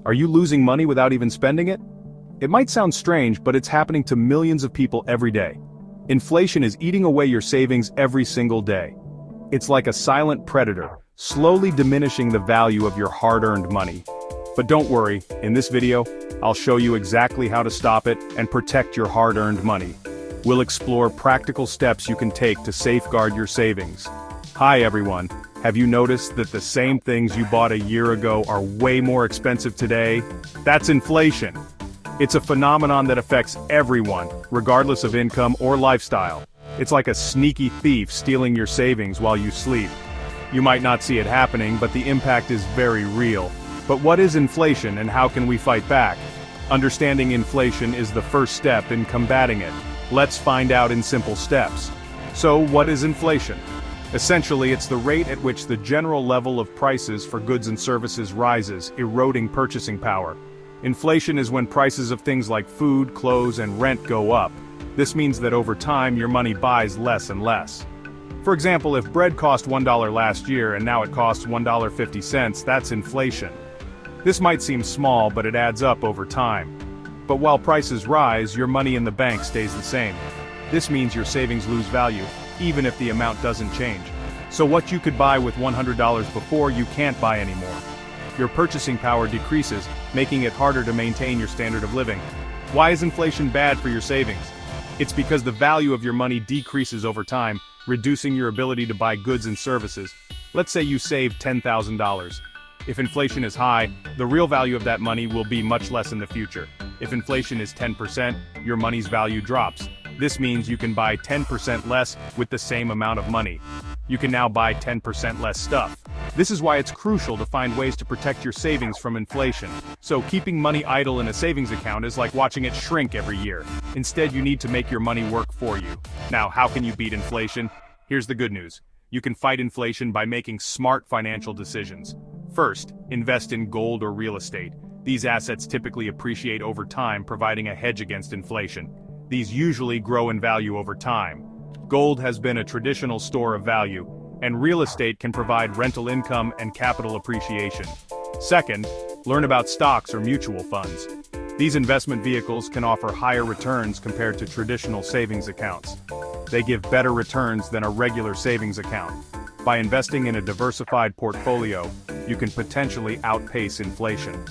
Are you losing money without even spending it? It might sound strange, but it's happening to millions of people every day. Inflation is eating away your savings every single day. It's like a silent predator, slowly diminishing the value of your hard-earned money. But don't worry, in this video, I'll show you exactly how to stop it and protect your hard-earned money. We'll explore practical steps you can take to safeguard your savings. Hi everyone, have you noticed that the same things you bought a year ago are way more expensive today? That's inflation. It's a phenomenon that affects everyone, regardless of income or lifestyle. It's like a sneaky thief stealing your savings while you sleep. You might not see it happening, but the impact is very real. But what is inflation and how can we fight back? Understanding inflation is the first step in combating it. Let's find out in simple steps. So, what is inflation? Essentially, it's the rate at which the general level of prices for goods and services rises, eroding purchasing power. Inflation is when prices of things like food, clothes, and rent go up. This means that over time your money buys less and less. For example, if bread cost $1 last year and now it costs $1.50, that's inflation. This might seem small, but it adds up over time. But while prices rise, your money in the bank stays the same. This means your savings lose value, even if the amount doesn't change. So what you could buy with $100 before, you can't buy anymore. Your purchasing power decreases, making it harder to maintain your standard of living. Why is inflation bad for your savings? It's because the value of your money decreases over time, reducing your ability to buy goods and services. Let's say you saved $10,000. If inflation is high, the real value of that money will be much less in the future. If inflation is 10%, your money's value drops. This means you can buy 10% less with the same amount of money. You can now buy 10% less stuff. This is why it's crucial to find ways to protect your savings from inflation. So keeping money idle in a savings account is like watching it shrink every year. Instead, you need to make your money work for you. Now, how can you beat inflation? Here's the good news. You can fight inflation by making smart financial decisions. First, invest in gold or real estate. These assets typically appreciate over time, providing a hedge against inflation. These usually grow in value over time. Gold has been a traditional store of value, and real estate can provide rental income and capital appreciation. Second, learn about stocks or mutual funds. These investment vehicles can offer higher returns compared to traditional savings accounts. They give better returns than a regular savings account. By investing in a diversified portfolio, you can potentially outpace inflation.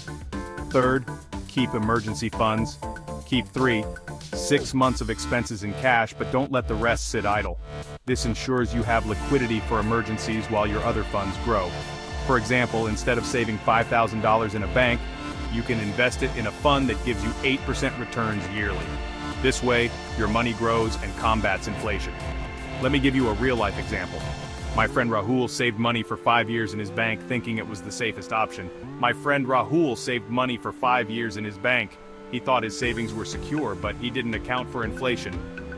Third, keep emergency funds. Keep 3-6 months of expenses in cash, but don't let the rest sit idle. This ensures you have liquidity for emergencies while your other funds grow. For example, instead of saving $5,000 in a bank, you can invest it in a fund that gives you 8% returns yearly. This way, your money grows and combats inflation. Let me give you a real-life example. My friend Rahul saved money for 5 years in his bank thinking it was the safest option. He thought his savings were secure, but he didn't account for inflation.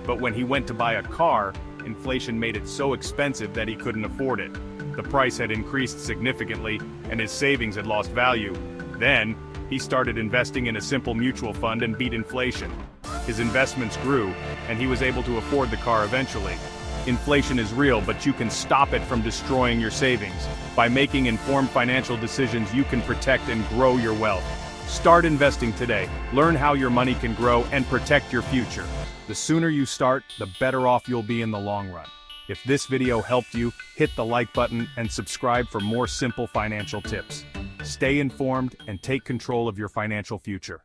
But when he went to buy a car, inflation made it so expensive that he couldn't afford it. The price had increased significantly, and his savings had lost value. Then, he started investing in a simple mutual fund and beat inflation. His investments grew, and he was able to afford the car eventually. Inflation is real, but you can stop it from destroying your savings. By making informed financial decisions, you can protect and grow your wealth. Start investing today, learn how your money can grow, and protect your future. The sooner you start, the better off you'll be in the long run. If this video helped you, hit the like button and subscribe for more simple financial tips. Stay informed and take control of your financial future.